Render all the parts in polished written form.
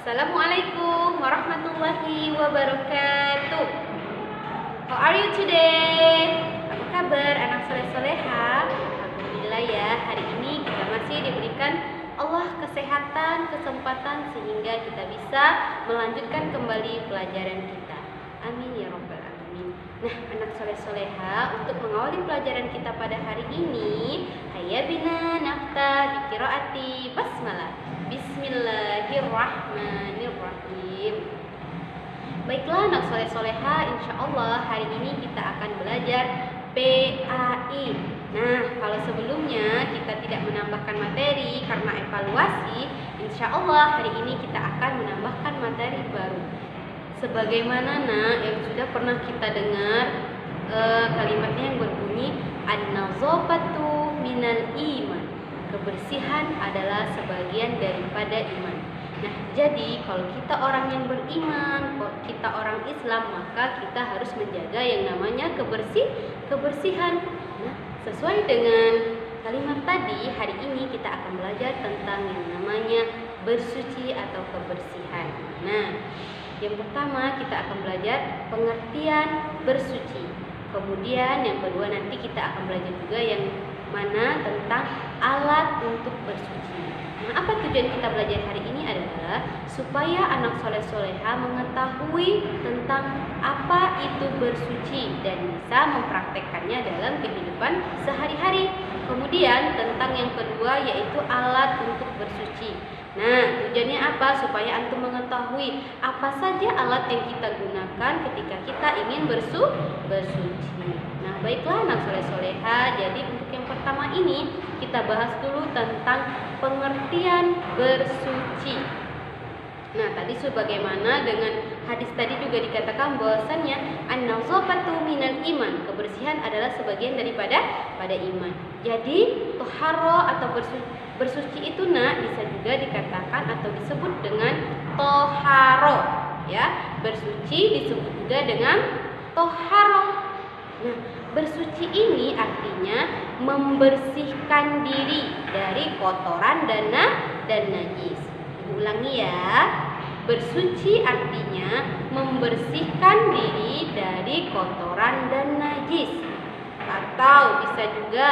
Assalamualaikum warahmatullahi wabarakatuh. How are you today? Apa kabar anak soleh-soleha? Alhamdulillah ya, hari ini kita masih diberikan Allah kesehatan, kesempatan sehingga kita bisa melanjutkan kembali pelajaran kita. Amin ya rabbal alamin. Nah, anak soleh-soleha, untuk mengawali pelajaran kita pada hari ini, hayya bina nafta biqiraati basmalah. Bismillahirrahmanirrahim. Baiklah anak soleh-soleha, insya Allah hari ini kita akan belajar PAI. Nah, kalau sebelumnya kita tidak menambahkan materi karena evaluasi, insya Allah hari ini kita akan menambahkan materi baru. Sebagaimana yang sudah pernah kita dengar kalimatnya yang berbunyi an-nazafatu minal iman. Kebersihan adalah sebagian daripada iman. Nah, jadi kalau kita orang yang beriman, kalau kita orang Islam, maka kita harus menjaga yang namanya kebersihan. Nah, sesuai dengan kalimat tadi, hari ini kita akan belajar tentang yang namanya bersuci atau kebersihan. Nah, yang pertama kita akan belajar pengertian bersuci. Kemudian yang kedua nanti kita akan belajar juga yang mana tentang alat untuk bersuci. Nah, apa tujuan kita belajar hari ini adalah supaya anak soleh-soleha mengetahui tentang apa itu bersuci dan bisa mempraktekkannya dalam kehidupan sehari-hari. Kemudian tentang yang kedua yaitu alat untuk bersuci. Nah, tujuannya apa? Supaya antum mengetahui apa saja alat yang kita gunakan ketika kita ingin bersuci. Nah, baiklah anak soleh-soleha, jadi untuk yang pertama ini kita bahas dulu tentang pengertian bersuci. Nah, tadi sebagaimana dengan hadis tadi juga dikatakan bahwasannya an-nazafatu minal iman. Kebersihan adalah sebagian daripada iman. Jadi, toharo atau bersuci itu bisa juga dikatakan atau disebut dengan toharo, ya. Bersuci disebut juga dengan toharo. Nah, bersuci ini artinya membersihkan diri dari kotoran dan najis. Ulangi ya. Bersuci artinya membersihkan diri dari kotoran dan najis. Atau bisa juga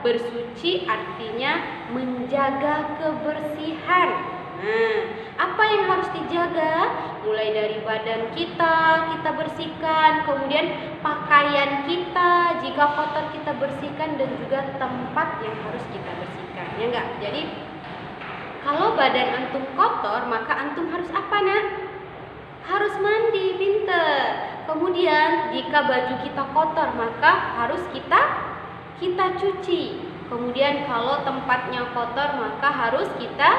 bersuci artinya menjaga kebersihan. Nah, apa yang harus dijaga? Mulai dari badan kita bersihkan, kemudian pakaian kita jika kotor kita bersihkan, dan juga tempat yang harus kita bersihkan. Ya enggak? Jadi kalau badan antum kotor, maka antum harus apa, Nak? Harus mandi, pinter. Kemudian jika baju kita kotor, maka harus kita cuci. Kemudian kalau tempatnya kotor, maka harus kita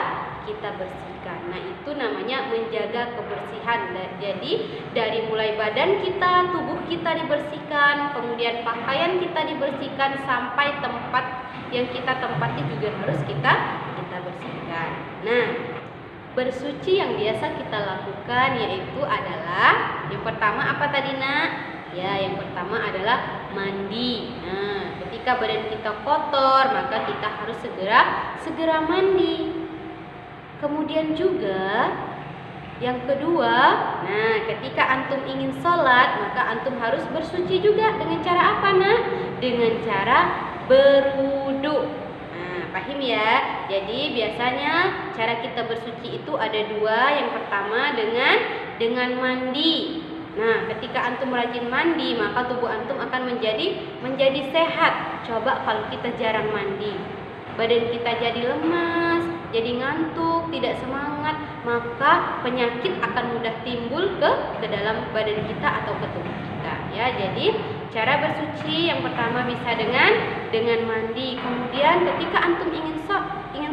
bersihkan. Nah, itu namanya menjaga kebersihan. Jadi dari mulai badan kita, tubuh kita dibersihkan, kemudian pakaian kita dibersihkan, sampai tempat yang kita tempati juga harus kita bersihkan. Nah, bersuci yang biasa kita lakukan yaitu adalah yang pertama apa tadi, Nak? Ya, yang pertama adalah mandi. Nah, ketika badan kita kotor, maka kita harus segera mandi. Kemudian juga yang kedua, nah, ketika antum ingin sholat, maka antum harus bersuci juga. Dengan cara apa, Nak? Dengan cara berwudu. Paham ya? Jadi biasanya cara kita bersuci itu ada dua. Yang pertama dengan mandi. Nah, ketika antum rajin mandi, maka tubuh antum akan menjadi sehat. Coba kalau kita jarang mandi, badan kita jadi lemas, jadi ngantuk, tidak semangat, maka penyakit akan mudah timbul ke dalam badan kita atau ke tubuh kita. Ya, jadi cara bersuci yang pertama bisa dengan mandi. Kemudian ketika antum ingin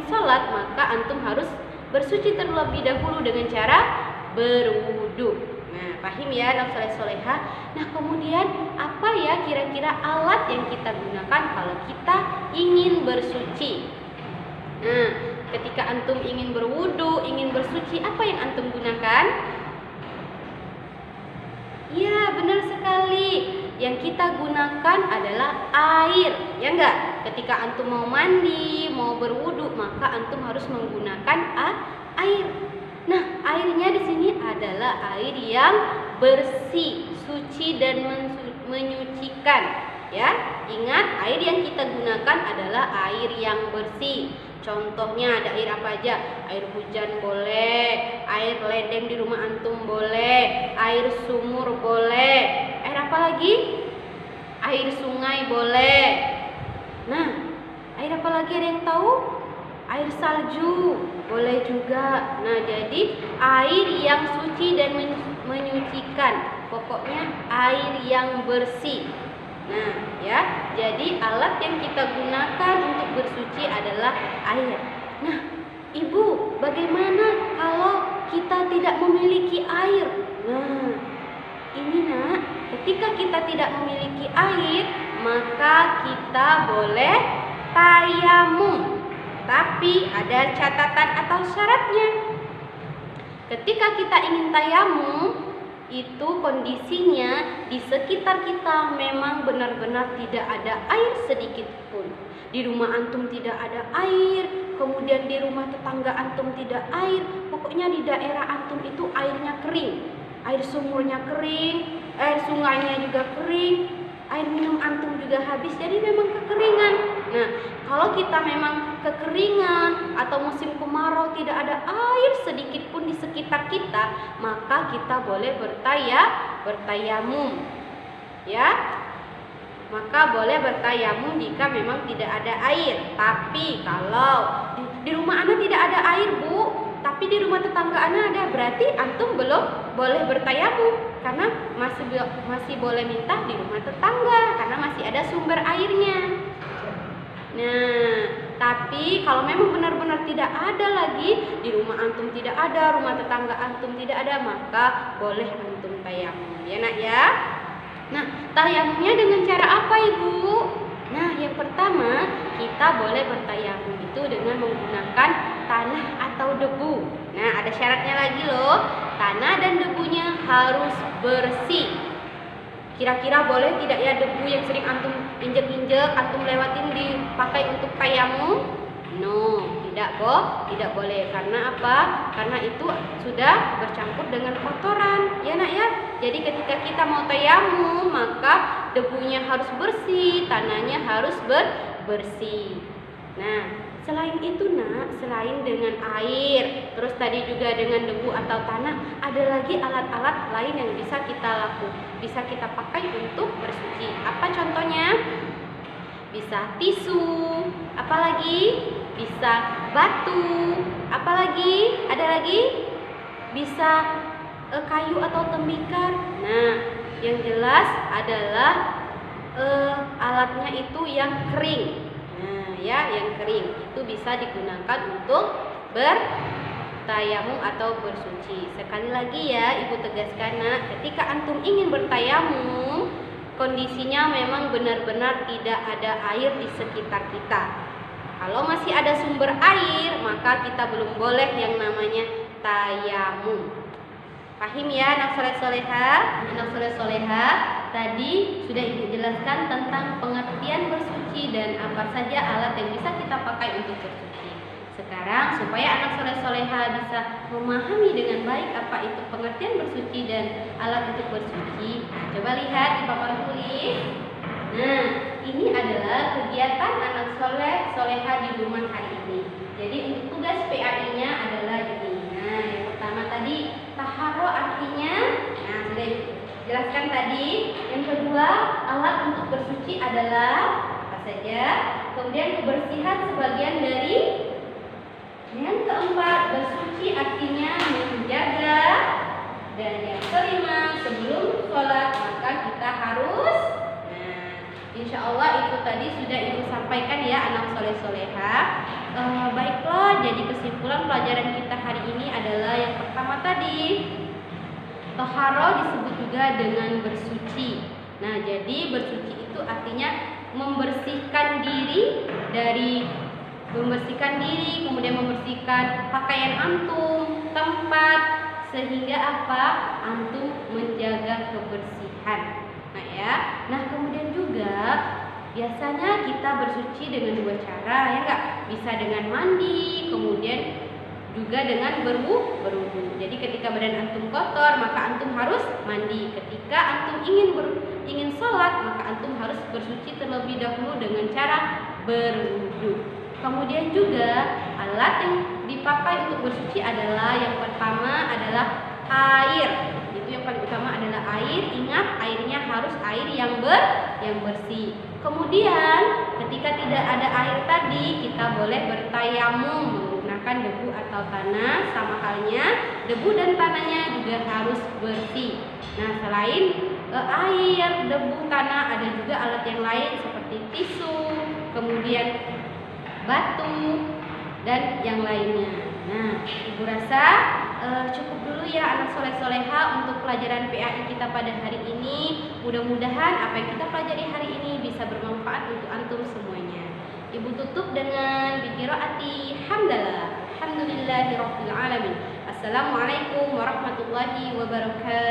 sholat, maka antum harus bersuci terlebih dahulu dengan cara berwudu. Nah, paham ya anak soleh-soleha? Nah, kemudian apa ya kira-kira alat yang kita gunakan kalau kita ingin bersuci? Nah, ketika antum ingin berwudu, ingin bersuci, apa yang antum gunakan? Ya, benar sekali. Yang kita gunakan adalah air, ya enggak? Ketika antum mau mandi, mau berwudu, maka antum harus menggunakan air. Nah, air airnya di sini adalah air yang bersih, suci dan menyucikan. Ya, ingat air yang kita gunakan adalah air yang bersih. Contohnya ada air apa aja? Air hujan boleh, air ledeng di rumah antum boleh, air sumur boleh. Air apa lagi? Air sungai boleh. Nah, air apa lagi, ada yang tahu? Air salju boleh juga. Nah, jadi air yang suci dan menyucikan. Pokoknya air yang bersih. Nah, ya, jadi alat yang kita gunakan untuk bersuci adalah air. Nah, Ibu, bagaimana kalau kita tidak memiliki air? Nah, ini nak, ketika kita tidak memiliki air, maka kita boleh tayamum. Tapi ada catatan atau syaratnya. Ketika kita ingin tayamum, itu kondisinya di sekitar kita memang benar-benar tidak ada air sedikit pun. Di rumah antum tidak ada air, kemudian di rumah tetangga antum tidak air. Pokoknya di daerah antum itu airnya kering. Air sumurnya kering, air sungainya juga kering, air minum antum juga habis, jadi memang kekeringan. Nah, kalau kita memang kekeringan atau musim kemarau tidak ada air sedikit pun di sekitar kita, maka kita boleh bertayamum. Ya, maka boleh bertayamum jika memang tidak ada air. Tapi kalau di rumah Anda tidak ada air, Bu, tapi di rumah tetangga Anda ada, berarti antum belum boleh bertayamum, karena masih boleh minta di rumah tetangga karena masih ada sumber airnya. Nah, tapi kalau memang benar-benar tidak ada lagi, di rumah antum tidak ada, rumah tetangga antum tidak ada, maka boleh antum tayamum. Ya nak ya. Nah, tayamumnya dengan cara apa, Ibu? Nah, yang pertama, kita boleh bertayamum itu dengan menggunakan tanah atau debu. Nah, ada syaratnya lagi loh. Tanah dan debunya harus bersih. Kira-kira boleh tidak ya debu yang sering antum injek-injek, antum lewatin dipakai untuk tayamum? No, tidak boleh. Karena apa? Karena itu sudah bercampur dengan kotoran, ya nak ya. Jadi ketika kita mau tayamum, maka debunya harus bersih, tanahnya harus bersih. Nah, selain itu nak, selain dengan air, terus tadi juga dengan debu atau tanah, ada lagi alat-alat lain yang bisa kita pakai untuk bersuci. Apa contohnya? Bisa tisu, apalagi bisa batu, apalagi ada lagi bisa kayu atau tembikar. Nah, yang jelas adalah alatnya itu yang kering. Nah, ya, yang kering itu bisa digunakan untuk bertayamum atau bersuci. Sekali lagi ya, Ibu tegaskan nak, ketika antum ingin bertayamum, kondisinya memang benar-benar tidak ada air di sekitar kita. Kalau masih ada sumber air, maka kita belum boleh yang namanya tayamum. Pahim ya anak soleh-soleha? Anak soleh-soleha, tadi sudah Ibu jelaskan tentang pengertian bersuci dan apa saja alat yang bisa kita pakai untuk bersuci. Sekarang supaya anak soleh-soleha bisa memahami dengan baik apa itu pengertian bersuci dan alat untuk bersuci, coba lihat di papan tulis. Nah, ini adalah kegiatan anak soleh-soleha di rumah hari ini. Jadi untuk tugas PAI-nya adalah ini. Nah, yang pertama tadi taharo artinya, nah sudah jelaskan tadi. Yang kedua, alat untuk bersuci adalah apa saja. Kemudian kebersihan sebagian dari. Yang keempat, bersuci artinya menjaga. Dan yang kelima, sebelum sholat maka kita harus. Nah, insya Allah itu tadi sudah Ibu sampaikan ya anak soleh-soleha. Baiklah, jadi kesimpulan pelajaran kita hari ini adalah yang pertama tadi, toharo disebut juga dengan bersuci. Nah, jadi bersuci itu artinya membersihkan diri, kemudian membersihkan pakaian antum, tempat, sehingga apa? Antum menjaga kebersihan. Nah ya, kemudian juga biasanya kita bersuci dengan dua cara, ya enggak? Bisa dengan mandi, kemudian juga dengan berwudu. Jadi ketika badan antum kotor, maka antum harus mandi. Ketika antum ingin sholat, maka antum harus bersuci terlebih dahulu dengan cara berwudu. Kemudian juga alat yang dipakai untuk bersuci adalah yang pertama adalah air. Itu yang paling utama adalah air. Ingat, airnya harus air yang bersih. Kemudian ketika tidak ada air tadi, kita boleh bertayamum menggunakan debu atau tanah. Sama halnya debu dan tanahnya juga harus bersih. Nah, selain air, debu, tanah, ada juga alat yang lain seperti tisu, kemudian batu, dan yang lainnya. Nah, Ibu rasa cukup dulu ya anak soleh-soleha untuk pelajaran PAI kita pada hari ini. Mudah-mudahan apa yang kita pelajari hari ini bisa bermanfaat untuk antum semuanya. Ibu tutup dengan biqiraati hamdalah. Alhamdulillahirabbil alamin. Assalamualaikum warahmatullahi wabarakatuh.